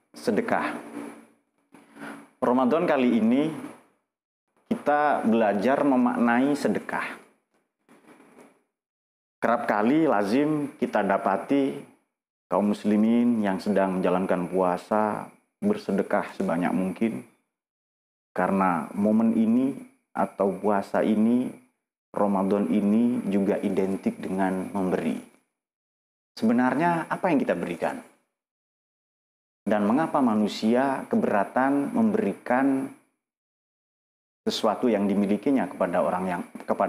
Sedekah. Ramadan kali ini kita belajar memaknai sedekah. Kerap kali lazim kita dapati kaum muslimin yang sedang menjalankan puasa bersedekah sebanyak mungkin. Karena momen ini atau puasa ini, Ramadan ini juga identik dengan memberi. Sebenarnya apa yang kita berikan? Dan mengapa manusia keberatan memberikan sesuatu yang dimilikinya kepada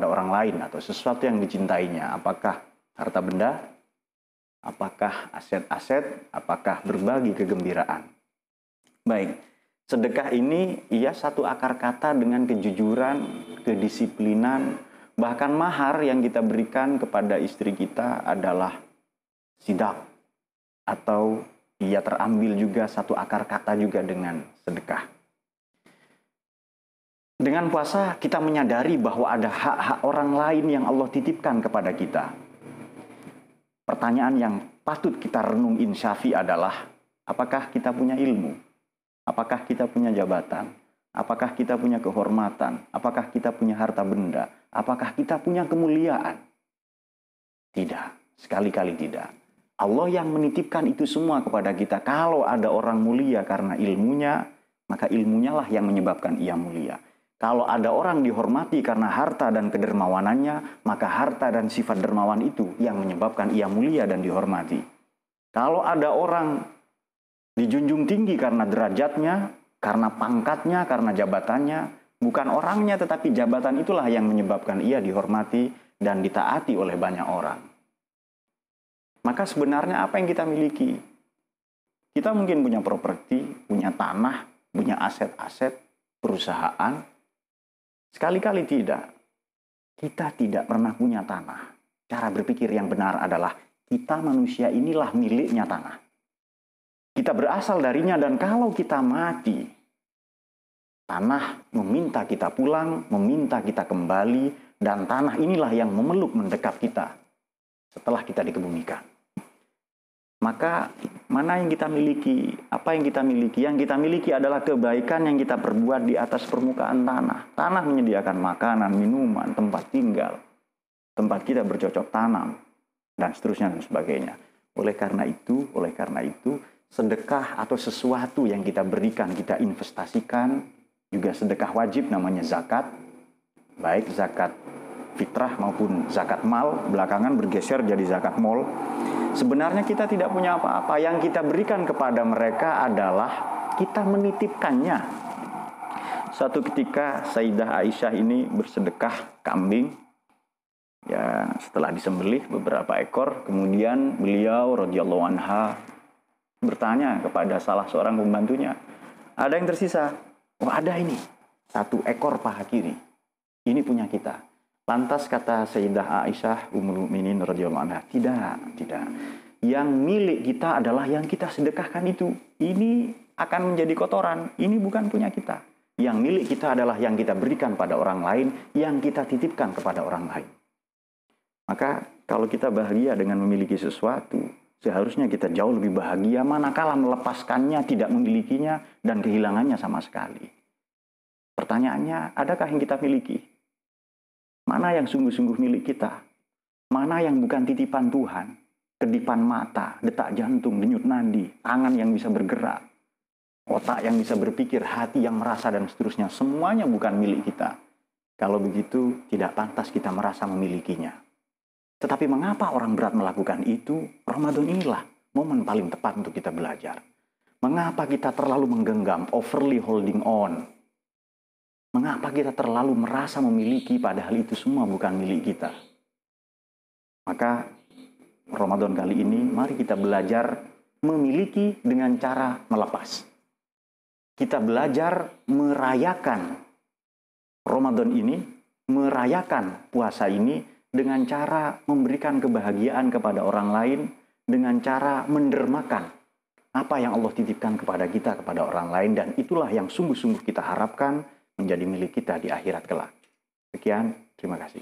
orang lain atau sesuatu yang dicintainya? Apakah harta benda? Apakah aset-aset? Apakah berbagi kegembiraan? Baik, sedekah ini ia satu akar kata dengan kejujuran, kedisiplinan, bahkan mahar yang kita berikan kepada istri kita adalah sidak, atau ia terambil juga satu akar kata juga dengan sedekah. Dengan puasa kita menyadari bahwa ada hak-hak orang lain yang Allah titipkan kepada kita. Pertanyaan yang patut kita renungin Syafi adalah, apakah kita punya ilmu? Apakah kita punya jabatan? Apakah kita punya kehormatan? Apakah kita punya harta benda? Apakah kita punya kemuliaan? Tidak, sekali-kali tidak. Allah yang menitipkan itu semua kepada kita. Kalau ada orang mulia karena ilmunya, maka ilmunya lah yang menyebabkan ia mulia. Kalau ada orang dihormati karena harta dan kedermawanannya, maka harta dan sifat dermawan itu yang menyebabkan ia mulia dan dihormati. Kalau ada orang dijunjung tinggi karena derajatnya, karena pangkatnya, karena jabatannya, bukan orangnya tetapi jabatan itulah yang menyebabkan ia dihormati dan ditaati oleh banyak orang. Maka sebenarnya apa yang kita miliki? Kita mungkin punya properti, punya tanah, punya aset-aset, perusahaan. Sekali-kali tidak. Kita tidak pernah punya tanah. Cara berpikir yang benar adalah kita manusia inilah miliknya tanah. Kita berasal darinya dan kalau kita mati, tanah meminta kita pulang, meminta kita kembali, dan tanah inilah yang memeluk mendekap kita setelah kita dikebumikan. Maka mana yang kita miliki? Apa yang kita miliki? Yang kita miliki adalah kebaikan yang kita perbuat di atas permukaan tanah. Tanah menyediakan makanan, minuman, tempat tinggal, tempat kita bercocok tanam, dan seterusnya dan sebagainya. Oleh karena itu, sedekah atau sesuatu yang kita berikan, kita investasikan, juga sedekah wajib namanya zakat. Baik zakat fitrah maupun zakat mal, belakangan bergeser jadi zakat mal. Sebenarnya kita tidak punya apa-apa. Yang kita berikan kepada mereka adalah kita menitipkannya. Suatu ketika Sayyidah Aisyah ini bersedekah kambing. Ya, setelah disembelih beberapa ekor, kemudian beliau radhiyallahu anha bertanya kepada salah seorang pembantunya, ada yang tersisa? Oh, ada ini. 1 ekor paha kiri. Ini punya kita. Lantas kata Sayyidah Aisyah Ummul Mukminin radhiyallahu anha, tidak. Yang milik kita adalah yang kita sedekahkan itu. Ini akan menjadi kotoran. Ini bukan punya kita. Yang milik kita adalah yang kita berikan pada orang lain, yang kita titipkan kepada orang lain. Maka kalau kita bahagia dengan memiliki sesuatu, seharusnya kita jauh lebih bahagia manakala melepaskannya, tidak memilikinya, dan kehilangannya sama sekali. Pertanyaannya, adakah yang kita miliki? Mana yang sungguh-sungguh milik kita? Mana yang bukan titipan Tuhan? Kedipan mata, detak jantung, denyut nadi, tangan yang bisa bergerak, otak yang bisa berpikir, hati yang merasa, dan seterusnya. Semuanya bukan milik kita. Kalau begitu, tidak pantas kita merasa memilikinya. Tetapi mengapa orang berat melakukan itu? Ramadan inilah momen paling tepat untuk kita belajar. Mengapa kita terlalu menggenggam, overly holding on? Mengapa kita terlalu merasa memiliki padahal itu semua bukan milik kita? Maka Ramadan kali ini mari kita belajar memiliki dengan cara melepas. Kita belajar merayakan Ramadan ini, merayakan puasa ini dengan cara memberikan kebahagiaan kepada orang lain, dengan cara mendermakan apa yang Allah titipkan kepada kita, kepada orang lain, dan itulah yang sungguh-sungguh kita harapkan menjadi milik kita di akhirat kelak. Sekian, terima kasih.